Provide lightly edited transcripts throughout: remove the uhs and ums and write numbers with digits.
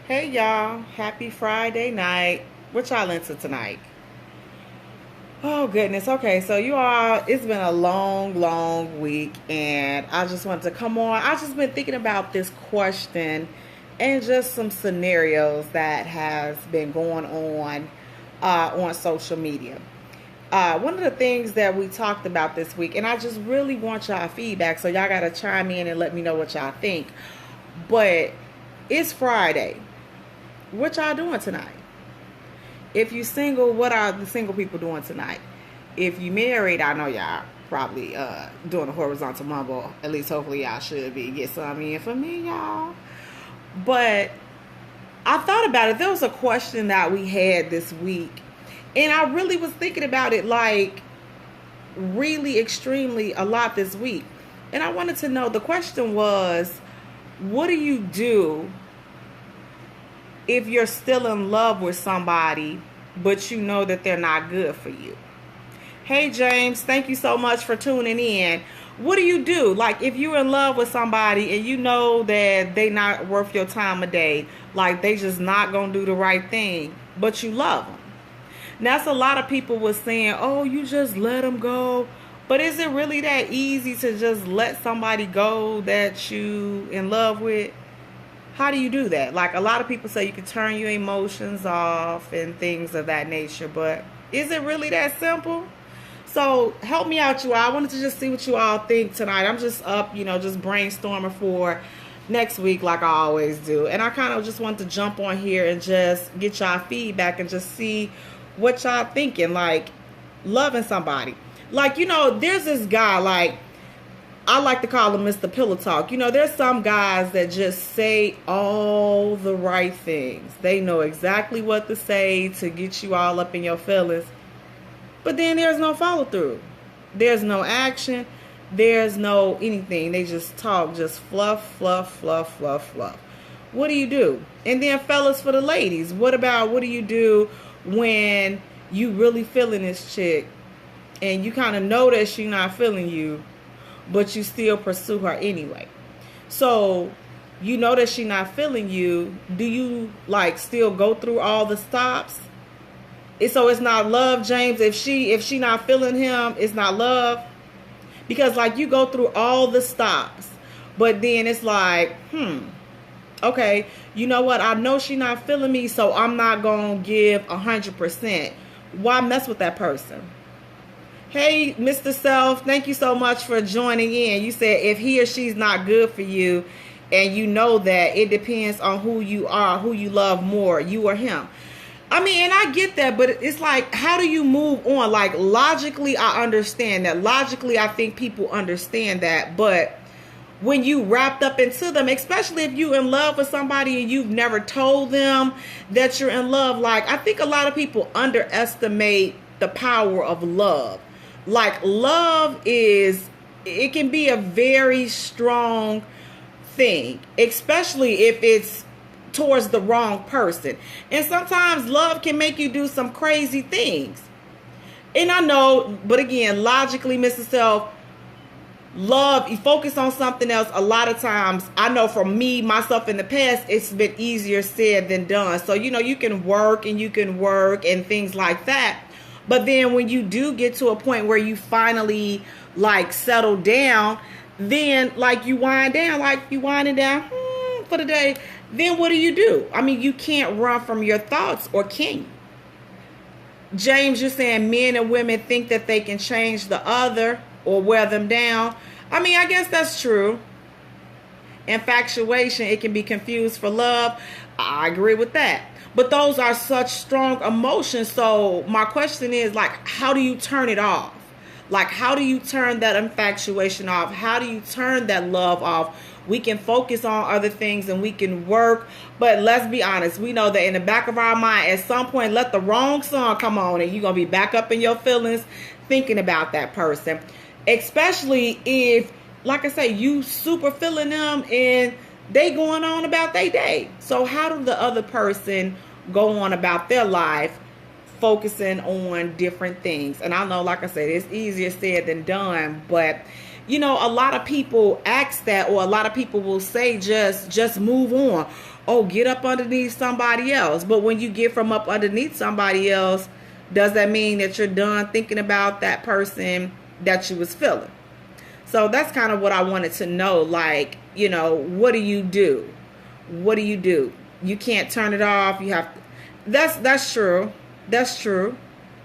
Hey y'all, happy Friday night. What y'all into tonight? Oh goodness. Okay, so you all, it's been a long week and I just wanted to come on. I just been thinking about this question and just some scenarios that has been going on social media. One of the things that we talked about this week, and I just really want y'all feedback, so y'all gotta chime in and let me know what y'all think. But it's Friday. What y'all doing tonight? If you single, what are the single people doing tonight? If you married, I know y'all probably doing a horizontal mumble. At least hopefully y'all should be. Get some in for me, y'all. But I thought about it. There was a question that we had this week. And I really was thinking about it like really extremely a lot this week. And I wanted to know, the question was, what do you do if you're still in love with somebody, but you know that they're not good for you? Hey, James, thank you so much for tuning in. What do you do? Like, if you're in love with somebody and you know that they not worth your time of day, like they just not going to do the right thing, but you love them. Now, that's a lot of people was saying, oh, you just let them go. But is it really that easy to just let somebody go that you in love with? How do you do that? Like, a lot of people say you can turn your emotions off and things of that nature, but is it really that simple? So help me out, you all. I wanted to just see what you all think tonight. I'm just up, just brainstorming for next week like I always do. And I kind of just want to jump on here and just get y'all feedback and just see what y'all thinking, like loving somebody. Like, there's this guy, like, I like to call him Mr. Pillow Talk. There's some guys that just say all the right things. They know exactly what to say to get you all up in your feelings. But then there's no follow through. There's no action. There's no anything. They just talk, just fluff, fluff, fluff, fluff, fluff. What do you do? And then, fellas, for the ladies, what do you do when you really feeling this chick and you kind of know that she's not feeling you, but you still pursue her anyway? So you know that she not feeling you. Do you like still go through all the stops? So it's not love, James. If she not feeling him, it's not love. Because like you go through all the stops, but then it's like, okay, you know what? I know she not feeling me, so I'm not gonna give 100%. Why mess with that person? Hey, Mr. Self, thank you so much for joining in. You said if he or she's not good for you, and you know that, it depends on who you are, who you love more, you or him. I mean, and I get that, but it's like, how do you move on? Like, logically, I understand that. Logically, I think people understand that. But when you wrapped up into them, especially if you're in love with somebody and you've never told them that you're in love, like, I think a lot of people underestimate the power of love. Like, love it can be a very strong thing, especially if it's towards the wrong person. And sometimes love can make you do some crazy things. And I know, but again, logically, Mr. Self, love, you focus on something else. A lot of times, I know for me, myself in the past, it's been easier said than done. So, you can work and things like that. But then when you do get to a point where you finally like settle down, then like you wind down, like you winding down for the day. Then what do? I mean, you can't run from your thoughts, or can you? James, you're saying men and women think that they can change the other or wear them down. I mean, I guess that's true. Infatuation, it can be confused for love. I agree with that. But those are such strong emotions. So my question is, like, how do you turn it off? Like, how do you turn that infatuation off? How do you turn that love off? We can focus on other things and we can work. But let's be honest. We know that in the back of our mind, at some point, let the wrong song come on and you're going to be back up in your feelings thinking about that person. Especially if, like I say, you super feeling them and they going on about their day. So how do the other person go on about their life, focusing on different things? And I know, like I said, it's easier said than done, but a lot of people ask that, or a lot of people will say, just move on. Oh, get up underneath somebody else. But when you get from up underneath somebody else, does that mean that you're done thinking about that person that you was feeling? So that's kind of what I wanted to know. Like, what do you do? What do you do? You can't turn it off. You have to. That's true. That's true.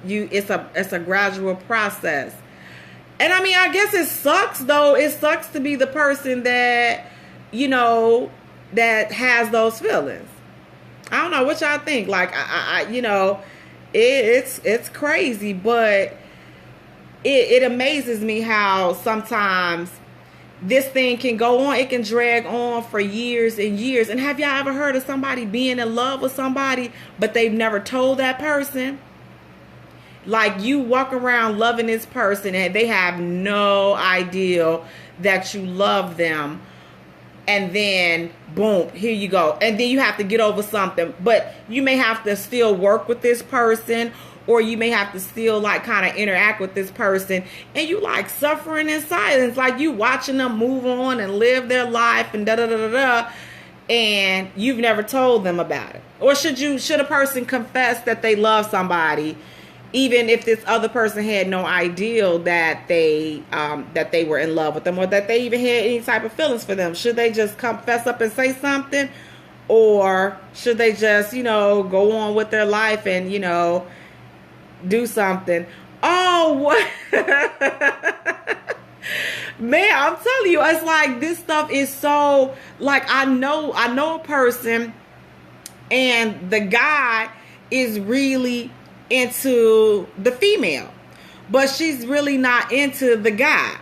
It's a gradual process. And I mean, I guess it sucks though. It sucks to be the person that, that has those feelings. I don't know what y'all think. Like, it's crazy, but it amazes me how sometimes this thing can go on. It can drag on for years and years. And have y'all ever heard of somebody being in love with somebody, but they've never told that person? Like, you walk around loving this person and they have no idea that you love them. And then, boom, here you go. And then you have to get over something. But you may have to still work with this person, or you may have to still, like, kind of interact with this person. And you, like, suffering in silence. Like, you watching them move on and live their life and da-da-da-da-da. And you've never told them about it. Or should a person confess that they love somebody, even if this other person had no idea that they were in love with them, or that they even had any type of feelings for them? Should they just confess up and say something? Or should they just, go on with their life and, do something? Oh, what? Man, I'm telling you, it's like, this stuff is so, like, I know a person, and the guy is really into the female, but she's really not into the guy.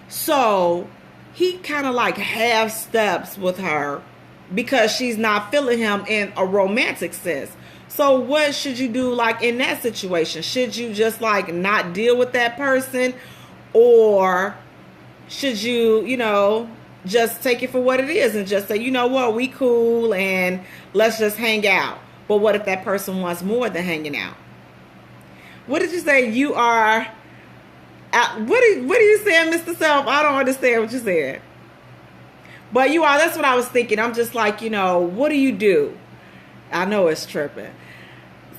So he kind of like half steps with her because she's not feeling him in a romantic sense. So what should you do, like, in that situation? Should you just, like, not deal with that person? Or should you, just take it for what it is and just say, you know what, we cool and let's just hang out? But what if that person wants more than hanging out? What did you say? You are... What are you saying, Mr. Self? I don't understand what you said. But you are, that's what I was thinking. I'm just like, what do you do? I know it's tripping.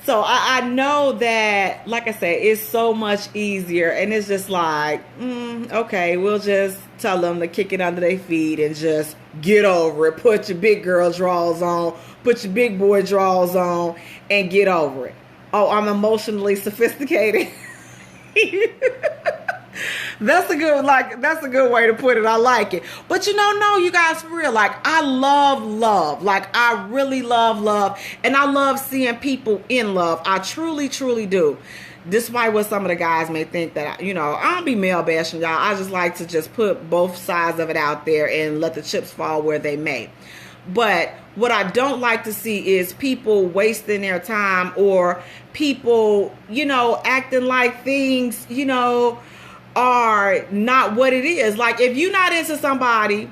So I know that, like I said, it's so much easier. And it's just like, okay, we'll just tell them to kick it under their feet and just get over it. Put your big girl drawers on. Put your big boy drawers on and get over it. Oh, I'm emotionally sophisticated. That's a good way to put it. I like it. But no, you guys, for real, like, I love love. Like, I really love love. And I love seeing people in love. I truly, truly do. Despite what some of the guys may think that, I don't be male bashing y'all. I just like to just put both sides of it out there and let the chips fall where they may. But what I don't like to see is people wasting their time, or people, acting like things, are not what it is. Like, if you're not into somebody,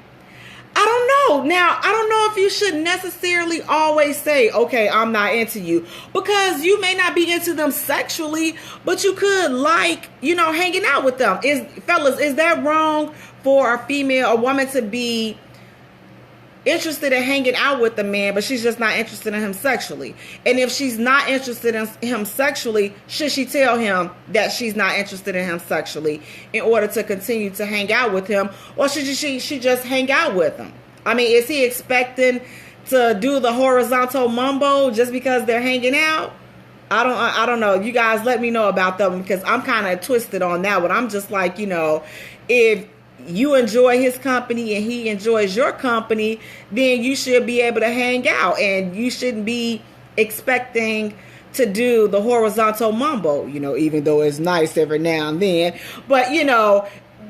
I don't know. Now, I don't know if you should necessarily always say, okay, I'm not into you, because you may not be into them sexually, but you could like, hanging out with them. Fellas, is that wrong for a woman to be interested in hanging out with the man, but she's just not interested in him sexually? And if she's not interested in him sexually, should she tell him that she's not interested in him sexually in order to continue to hang out with him? Or should she just hang out with him? I mean, is he expecting to do the horizontal mumbo just because they're hanging out? I don't know. You guys let me know about them, because I'm kind of twisted on that one. I'm just like, if you enjoy his company and he enjoys your company, then you should be able to hang out, and you shouldn't be expecting to do the horizontal mumbo, even though it's nice every now and then. But,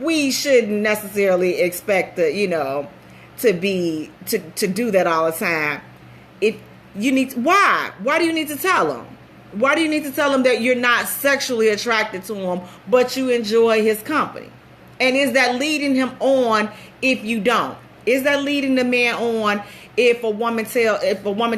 we shouldn't necessarily expect to, to do that all the time. If you need to, why do you need to tell them? Why do you need to tell him that you're not sexually attracted to him, but you enjoy his company? And is that leading him on if you don't? Is that leading the man on if a woman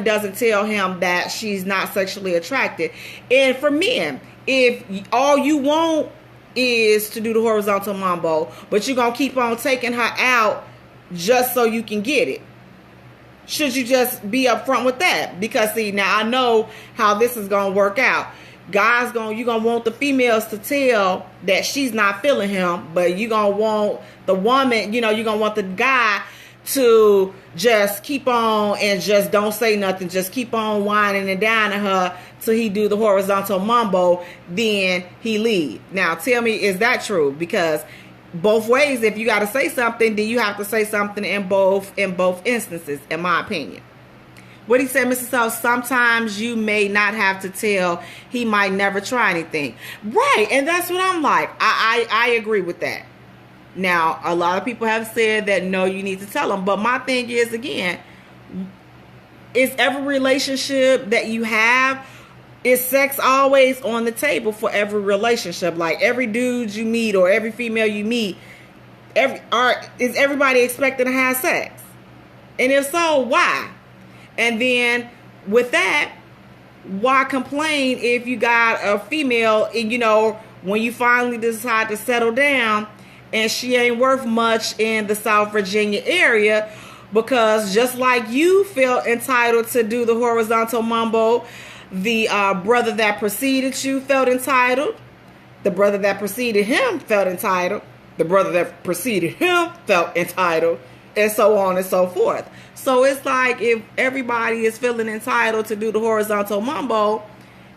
doesn't tell him that she's not sexually attracted? And for men, if all you want is to do the horizontal mambo, but you're going to keep on taking her out just so you can get it. Should you just be upfront with that? Because see, now I know how this is going to work out. You're going to want the females to tell that she's not feeling him, but you're going to want the woman, you're going to want the guy to just keep on and just don't say nothing. Just keep on whining and dining her till he do the horizontal mambo, then he leave. Now, tell me, is that true? Because both ways, if you got to say something, then you have to say something in both instances, in my opinion. What he said, Mr. Self, sometimes you may not have to tell. He might never try anything. Right, and that's what I'm like. I agree with that. Now, a lot of people have said that, no, you need to tell them. But my thing is, again, is every relationship that you have, is sex always on the table for every relationship? Like every dude you meet or every female you meet, is everybody expected to have sex? And if so, why? And then with that, why complain if you got a female, when you finally decide to settle down and she ain't worth much in the South Virginia area, because just like you felt entitled to do the horizontal mambo, the brother that preceded you felt entitled. The brother that preceded him felt entitled. The brother that preceded him felt entitled. And so on and so forth. So it's like if everybody is feeling entitled to do the horizontal mambo,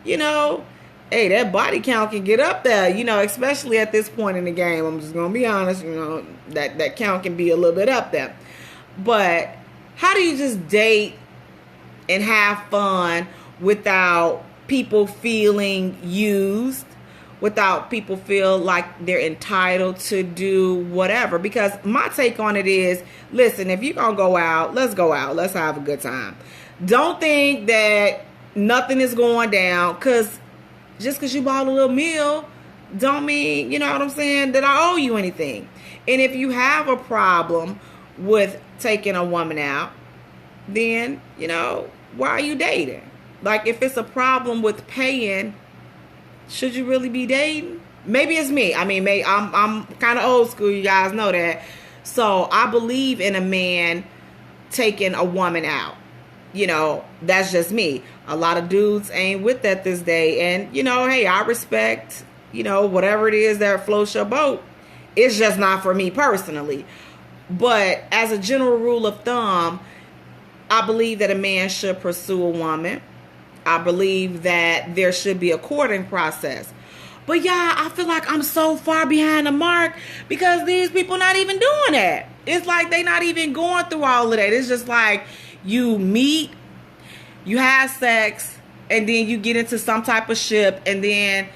hey, that body count can get up there, especially at this point in the game. I'm just going to be honest, that count can be a little bit up there. But how do you just date and have fun without people feeling used, without people feel like they're entitled to do whatever? Because my take on it is, listen, if you're going to go out, let's go out. Let's have a good time. Don't think that nothing is going down, because just because you bought a little meal don't mean, what I'm saying, that I owe you anything. And if you have a problem with taking a woman out, then, why are you dating? Like, if it's a problem with paying, should you really be dating? Maybe it's me. I mean, I'm kind of old school. You guys know that. So I believe in a man taking a woman out. That's just me. A lot of dudes ain't with that this day. And, hey, I respect, whatever it is that floats your boat. It's just not for me personally. But as a general rule of thumb, I believe that a man should pursue a woman. I believe that there should be a courting process. But yeah, I feel like I'm so far behind the mark because these people not even doing that. It's like they not even going through all of that. It's just like you meet, you have sex, and then you get into some type of ship, and then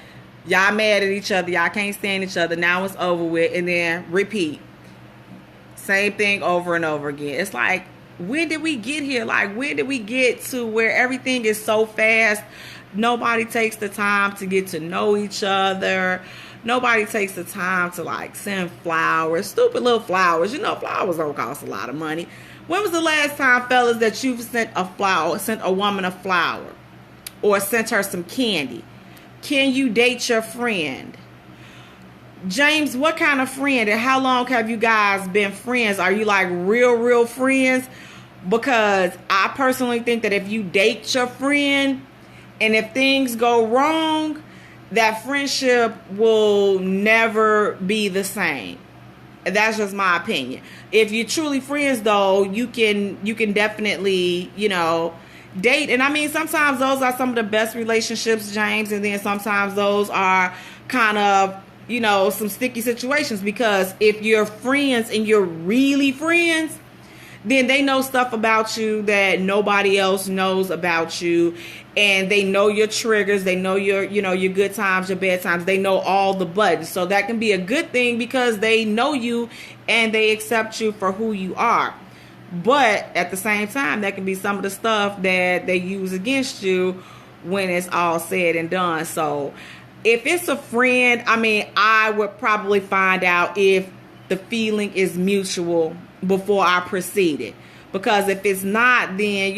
y'all mad at each other. Y'all can't stand each other. Now it's over with, and then repeat. Same thing over and over again. It's like, when did we get here? Like, when did we get to where everything is so fast? Nobody takes the time to get to know each other. Nobody takes the time to, like, send flowers. Stupid little flowers. Flowers don't cost a lot of money. When was the last time, fellas, that you've sent a woman a flower? Or sent her some candy? Can you date your friend? James, what kind of friend and how long have you guys been friends? Are you like real friends? Because I personally think that if you date your friend and if things go wrong, that friendship will never be the same. That's just my opinion. If you're truly friends, though, you can definitely, date. And I mean, sometimes those are some of the best relationships, James. And then sometimes those are kind of, some sticky situations, because if you're friends and you're really friends, then they know stuff about you that nobody else knows about you. And they know your triggers. They know your good times, your bad times. They know all the buttons. So that can be a good thing because they know you and they accept you for who you are. But at the same time, that can be some of the stuff that they use against you when it's all said and done. So if it's a friend, I would probably find out if the feeling is mutual before I proceeded. Because if it's not, then,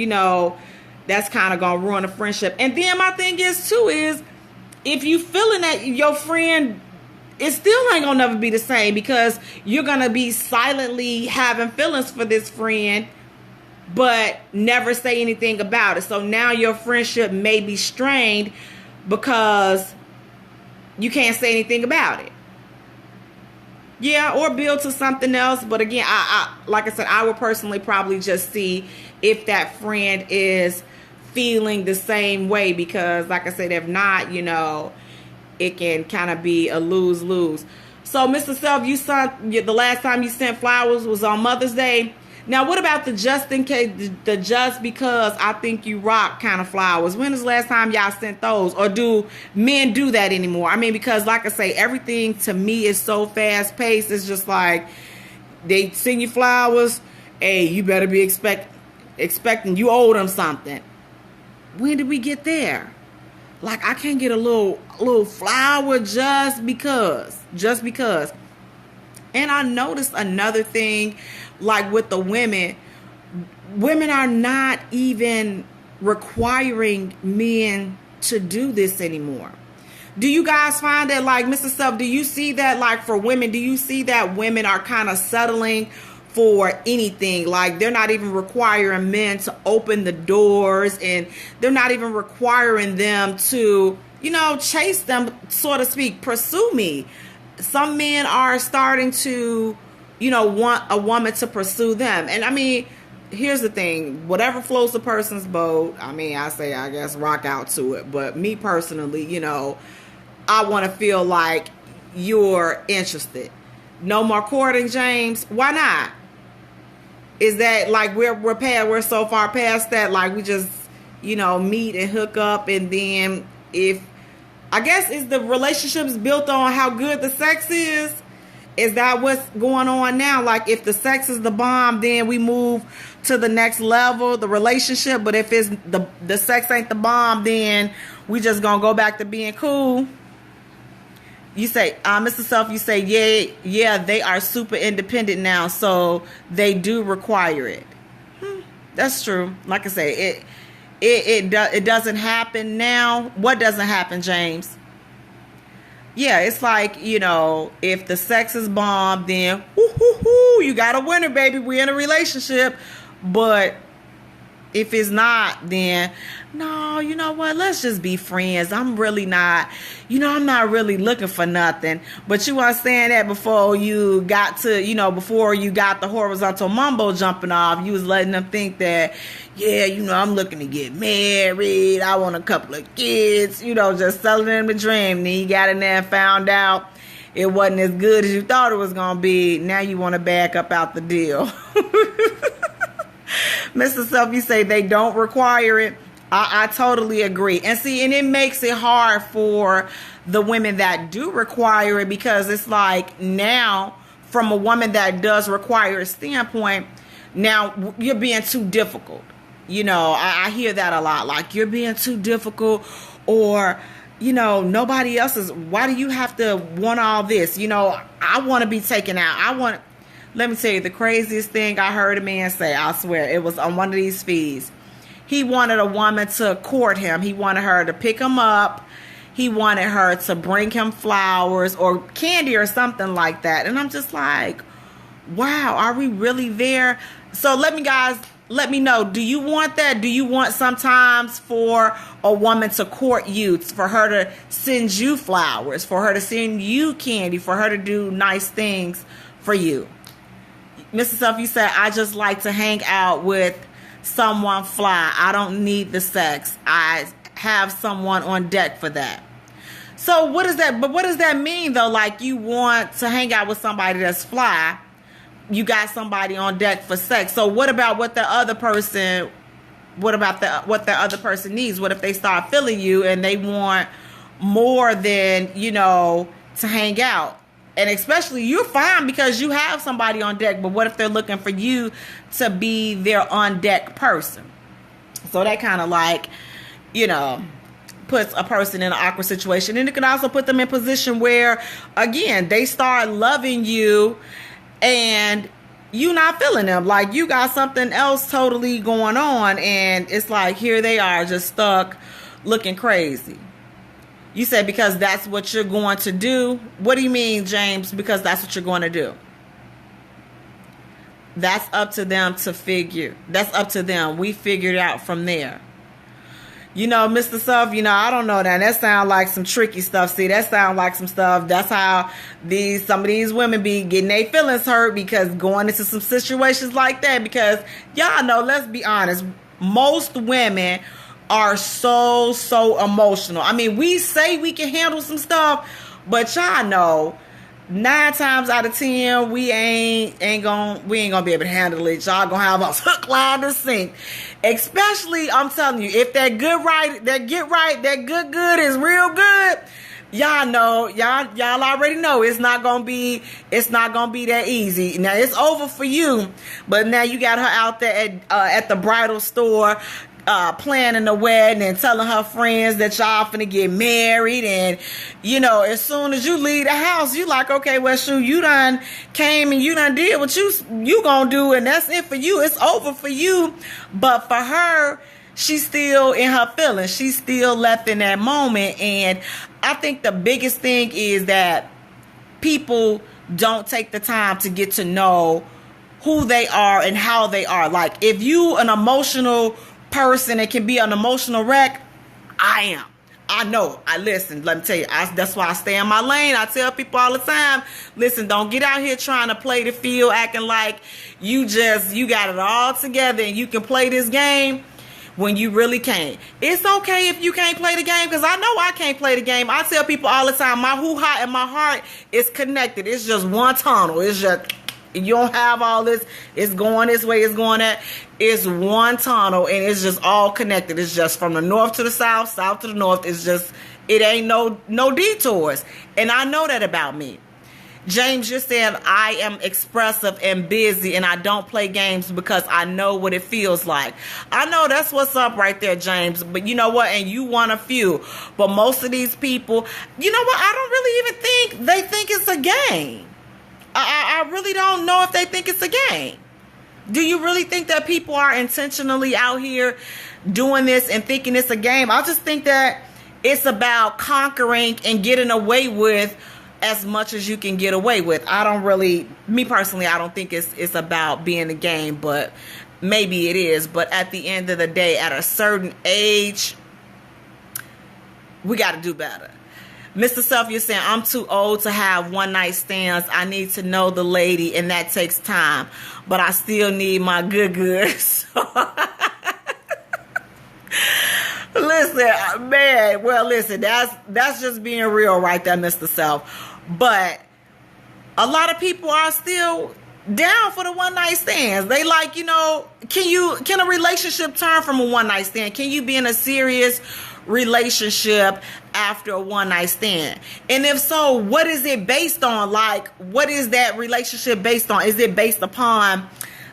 that's kind of going to ruin a friendship. And then my thing is, too, is if you feeling that your friend it still ain't gonna never be the same, because you're gonna be silently having feelings for this friend but never say anything about it. So now your friendship may be strained because you can't say anything about it. Yeah, or build to something else. But again, I like I said, I would personally probably just see if that friend is feeling the same way, because like I said, if not, it can kind of be a lose-lose. So, Mr. Self, the last time you sent flowers was on Mother's Day. Now, what about the just in case, the just because I think you rock kind of flowers? When is the last time y'all sent those? Or do men do that anymore? I mean, because like I say, everything to me is so fast paced. It's just like they send you flowers. Hey, you better be expecting you owe them something. When did we get there? Like, I can't get a little flower just because. And I noticed another thing, like with the women are not even requiring men to do this anymore. Do you guys find that, like, Mr. Self, do you see that, like, for women, do you see that women are kind of settling for anything? Like, they're not even requiring men to open the doors, and they're not even requiring them to, chase them, so to speak, pursue me. Some men are starting to, want a woman to pursue them. And I mean, here's the thing, whatever floats a person's boat, I guess rock out to it. But me personally, I want to feel like you're interested. No more courting, James. Why not? Is that like we're so far past that, like we just, meet and hook up, and then is the relationships built on how good the sex is? Is that what's going on now? Like, if the sex is the bomb, then we move to the next level, the relationship. But if it's the sex ain't the bomb, then we just gonna go back to being cool. You say, Mr. Self, you say, yeah, they are super independent now, so they do require it. That's true. Like I say, it doesn't happen now. What doesn't happen, James? Yeah, it's like, if the sex is bomb, then you got a winner, baby. We're in a relationship. But if it's not, then no, you know what? Let's just be friends. I'm really not, I'm not really looking for nothing. But you weren't saying that before you got to, before you got the horizontal mumbo jumping off. You was letting them think that, yeah, I'm looking to get married. I want a couple of kids, just selling them the dream. Then you got in there and found out it wasn't as good as you thought it was going to be. Now you want to back up out the deal. Mr. Self, you say they don't require it. I totally agree. And see, and it makes it hard for the women that do require it, because it's like, now from a woman that does require a standpoint, now you're being too difficult. I hear that a lot. Like, you're being too difficult, or, nobody else is. Why do you have to want all this? I want to be taken out. Let me tell you the craziest thing I heard a man say. I swear, it was on one of these feeds. He wanted a woman to court him. He wanted her to pick him up. He wanted her to bring him flowers or candy or something like that. And I'm just like, wow, are we really there? So let me know. Do you want that? Do you want sometimes for a woman to court you, for her to send you flowers, for her to send you candy, for her to do nice things for you? Mr. Self, you said, I just like to hang out with someone fly. I don't need the sex. I have someone on deck for that. So what is that? But what does that mean, though? Like, you want to hang out with somebody that's fly. You got somebody on deck for sex. So what about what the other person needs? What if they start feeling you and they want more than, to hang out? And especially, you're fine because you have somebody on deck. But what if they're looking for you to be their on deck person? So that kind of like, puts a person in an awkward situation. And it can also put them in a position where, again, they start loving you and you not feeling them. Like, you got something else totally going on. And it's like, here they are just stuck looking crazy. You said because that's what you're going to do. What do you mean, James? Because that's what you're going to do. That's up to them to figure. That's up to them. We figured it out from there. Mr. Stuff, I don't know that. That sounds like some tricky stuff. See, that sounds like some stuff. That's how some of these women be getting their feelings hurt, because going into some situations like that, because y'all know, let's be honest, most women are so emotional. I mean, we say we can handle some stuff, but y'all know 9 times out of 10 we ain't gonna be able to handle it. Y'all gonna have us hook, line, and sink. Especially, I'm telling you, if that good is real good, y'all know, y'all already know it's not gonna be that easy. Now it's over for you, but now you got her out there at the bridal store, planning the wedding and telling her friends that y'all finna get married. And as soon as you leave the house, you like, okay, well, shoot, you done came and you done did what you gonna do, and that's it for you. It's over for you. But for her, she's still in her feelings. She's still left in that moment. And I think the biggest thing is that people don't take the time to get to know who they are and how they are. Like, if you an emotional person that can be an emotional wreck, I am. I know. Listen, let me tell you, that's why I stay in my lane. I tell people all the time, listen, don't get out here trying to play the field, acting like you got it all together and you can play this game when you really can't. It's okay if you can't play the game, because I know I can't play the game. I tell people all the time, my hoo-ha and my heart is connected. It's just one tunnel. It's just, you don't have all this, it's going this way, it's going that. It's one tunnel, and it's just all connected. It's just from the north to the south, south to the north. It's just, it ain't no detours. And I know that about me. James, you're saying I am expressive and busy, and I don't play games because I know what it feels like. I know that's what's up right there, James. But you know what? And you want a few. But most of these people, you know what? I don't really even think they think it's a game. I really don't know if they think it's a game. Do you really think that people are intentionally out here doing this and thinking it's a game? I just think that it's about conquering and getting away with as much as you can get away with. Me personally, I don't think it's about being a game, but maybe it is. But at the end of the day, at a certain age, we got to do better. Mr. Self, you're saying, I'm too old to have one night stands. I need to know the lady, and that takes time. But I still need my goods. Listen, man. Well, listen, that's just being real right there, Mr. Self. But a lot of people are still down for the one night stands. They like, can a relationship turn from a one night stand? Can you be in a serious relationship after a one night stand? And if so, what is it based on? Like, what is that relationship based on? Is it based upon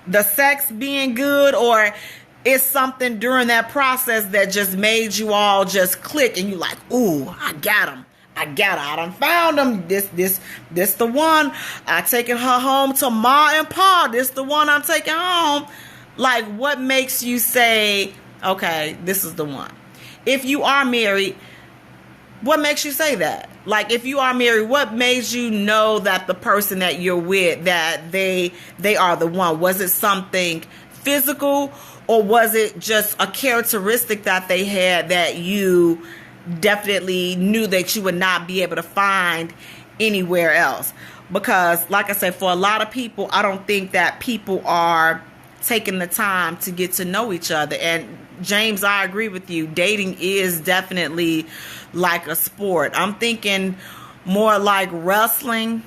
the sex being good, or is something during that process that just made you all just click and you like, ooh, I got him. I done found him. This the one. I taking her home to Ma and Pa. This the one I'm taking home. Like, what makes you say, okay, this is the one? If you are married, what makes you say that? Like, if you are married, what made you know that the person that you're with, that they are the one? Was it something physical, or was it just a characteristic that they had that you definitely knew that you would not be able to find anywhere else? Because, like I said, for a lot of people, I don't think that people are taking the time to get to know each other. And James, I agree with you. Dating is definitely like a sport. I'm thinking more like wrestling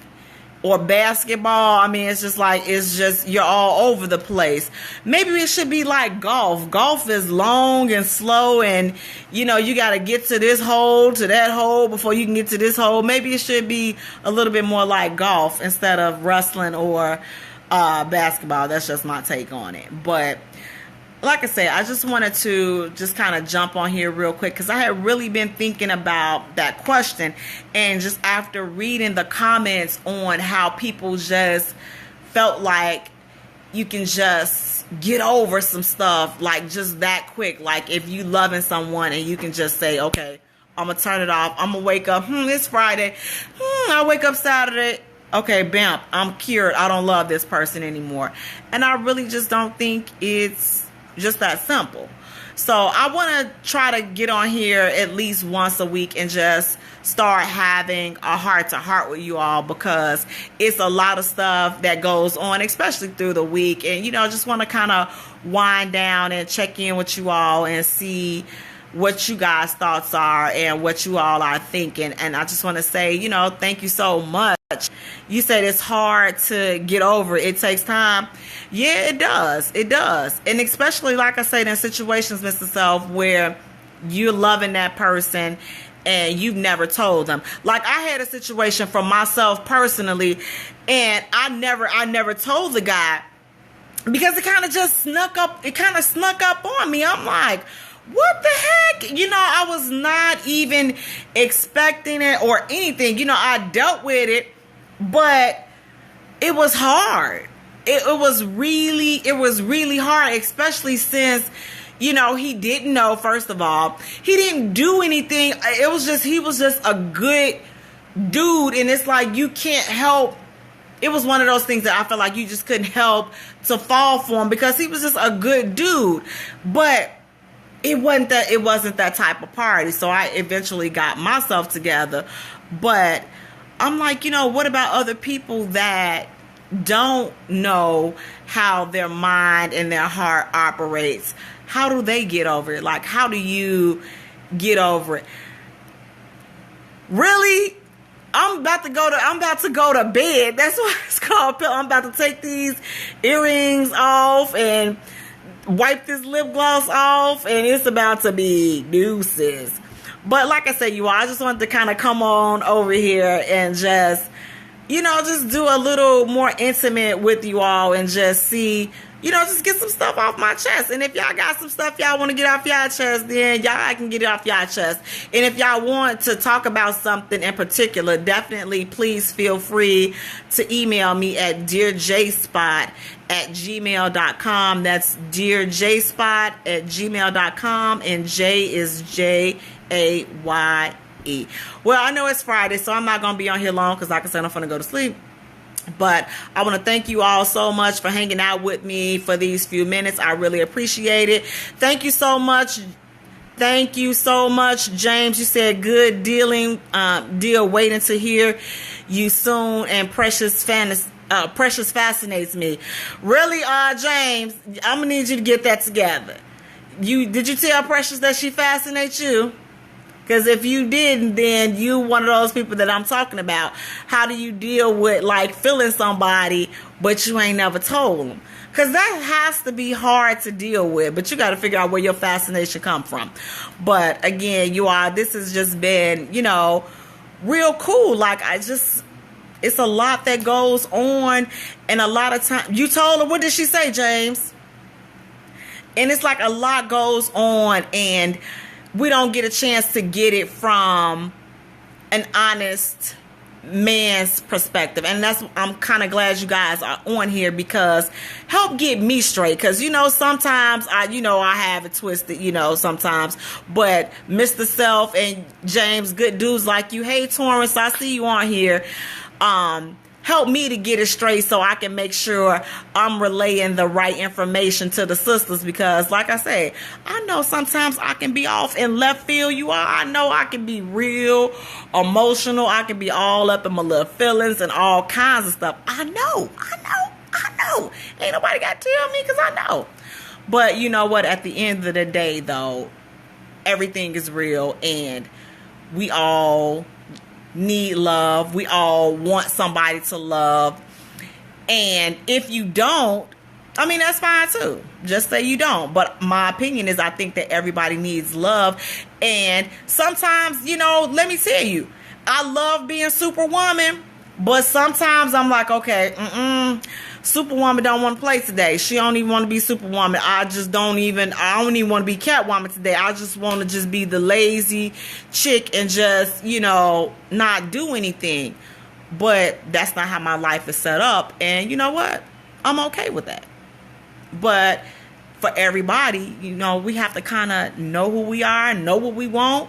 or basketball. I mean, it's just you're all over the place. Maybe it should be like golf. Golf is long and slow, and you got to get to this hole, to that hole before you can get to this hole. Maybe it should be a little bit more like golf instead of wrestling or basketball. That's just my take on it. But like I said, I just wanted to just kind of jump on here real quick, because I had really been thinking about that question, and just after reading the comments on how people just felt like you can just get over some stuff like just that quick. Like, if you loving someone and you can just say, okay, I'm going to turn it off. I'm going to wake up. It's Friday. I wake up Saturday. Okay, bam, I'm cured. I don't love this person anymore. And I really just don't think it's just that simple. So I want to try to get on here at least once a week and just start having a heart-to-heart with you all, because it's a lot of stuff that goes on, especially through the week. And, just want to kind of wind down and check in with you all and see what you guys' thoughts are and what you all are thinking. And I just want to say, thank you so much. You said it's hard to get over. It takes time. Yeah, it does. It does. And especially, like I said, in situations, Mr. Self, where you're loving that person and you've never told them. Like, I had a situation for myself personally, and I never told the guy, because it kind of just snuck up. It kind of snuck up on me. I'm like, what the heck? I was not even expecting it or anything. I dealt with it, but it was hard. It was really hard, especially since, he didn't know, first of all. He didn't do anything. He was just a good dude. And it's like, you can't help. It was one of those things that I felt like you just couldn't help to fall for him, because he was just a good dude. But it wasn't that type of party. So I eventually got myself together. But I'm like, what about other people that don't know how their mind and their heart operates? How do they get over it? Like, how do you get over it? Really? I'm about to go to bed. That's what it's called. I'm about to take these earrings off and wipe this lip gloss off, and it's about to be deuces. But like I said, you all, I just wanted to kind of come on over here and just, just do a little more intimate with you all and just see, just get some stuff off my chest. And if y'all got some stuff y'all want to get off y'all chest, then y'all can get it off y'all chest. And if y'all want to talk about something in particular, definitely please feel free to email me at dearjayspot@gmail.com. That's dearjayspot@gmail.com, and Jay is Jaye. Well, I know it's Friday, so I'm not going to be on here long, because like I said, I'm going to go to sleep. But I want to thank you all so much for hanging out with me for these few minutes. I really appreciate it. Thank you so much. Thank you so much, James. You said good deal waiting to hear you soon, and Precious fascinates me. Really, James, I'm going to need you to get that together. Did you tell Precious that she fascinates you? Because if you didn't, then you one of those people that I'm talking about. How do you deal with, like, feeling somebody, but you ain't never told them? Because that has to be hard to deal with. But you got to figure out where your fascination come from. But, again, this has just been, real cool. Like, it's a lot that goes on. And a lot of time. You told her, what did she say, James? And it's like a lot goes on, and we don't get a chance to get it from an honest man's perspective. And I'm kind of glad you guys are on here, because help get me straight. Because, sometimes I have it twisted, sometimes. But Mr. Self and James, good dudes like you. Hey, Torrance, I see you on here. Help me to get it straight, so I can make sure I'm relaying the right information to the sisters. Because, like I said, I know sometimes I can be off in left field. I know I can be real emotional. I can be all up in my little feelings and all kinds of stuff. I know. Ain't nobody got to tell me, because I know. But you know what? At the end of the day, though, everything is real, and we all need love. We all want somebody to love. And if you don't, that's fine too. Just say you don't. But my opinion is, I think that everybody needs love. And sometimes, let me tell you, I love being Superwoman, but sometimes I'm like, okay, Superwoman don't want to play today. She don't even want to be Superwoman. I don't even want to be Catwoman today. I just want to just be the lazy chick and just, not do anything. But that's not how my life is set up. And you know what? I'm okay with that. But for everybody, we have to kind of know who we are, know what we want,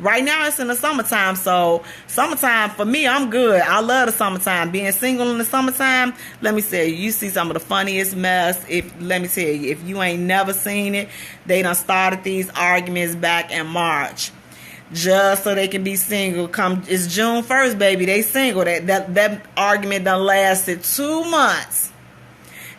Right now it's in the summertime, so summertime for me, I'm good. I love the summertime. Being single in the summertime, let me tell you, you see some of the funniest mess. Let me tell you, if you ain't never seen it, they done started these arguments back in March, just so they can be single. It's June 1st, baby. They single. That argument done lasted 2 months.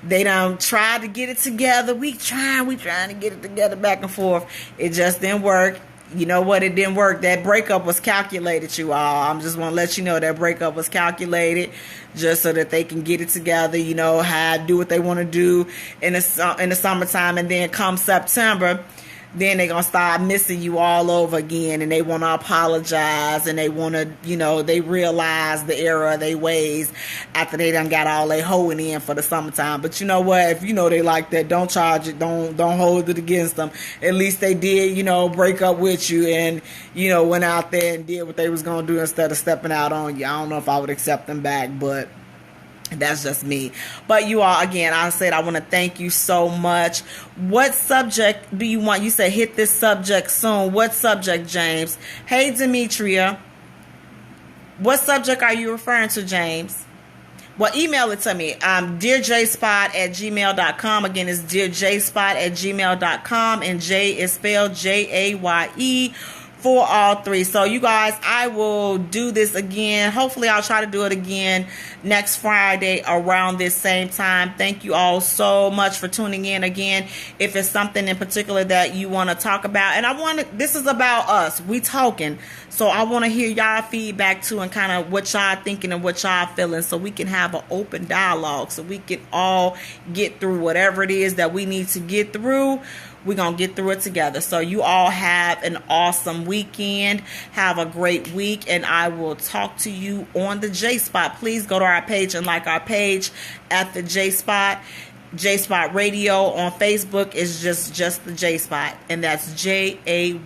They done tried to get it together. We trying to get it together back and forth. It just didn't work. You know what? It didn't work. That breakup was calculated, you all. I'm just want to let you know that breakup was calculated just so that they can get it together, do what they want to do in the summertime. And then come September, then they're going to start missing you all over again, and they want to apologize, and they want to, they realize the error of their ways after they done got all they hoeing in for the summertime. But you know what? If they like that, don't charge it. Don't hold it against them. At least they did, break up with you and, went out there and did what they was going to do instead of stepping out on you. I don't know if I would accept them back, but that's just me. But you all, again, I said I want to thank you so much. What subject do you want? You said hit this subject soon. What subject, James? Hey, Demetria. What subject are you referring to, James? Well, email it to me. DearJayspot@gmail.com. Again, it's DearJayspot@gmail.com. And Jay is spelled Jaye for all three. So you guys, I will do this again. Hopefully I'll try to do it again next Friday around this same time. Thank you all so much for tuning in again. If it's something in particular that you want to talk about, and this is about us, we talking, so I want to hear y'all feedback too, and kind of what y'all thinking and what y'all feeling, so we can have an open dialogue, so we can all get through whatever it is that we need to get through. We're going to get through it together. So you all have an awesome weekend. Have a great week. And I will talk to you on the J Spot. Please go to our page and like our page at the J Spot. J-Spot Radio on Facebook is just the J-Spot. And that's Jaye.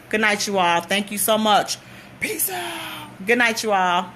Good night, you all. Thank you so much. Peace out. Good night, you all.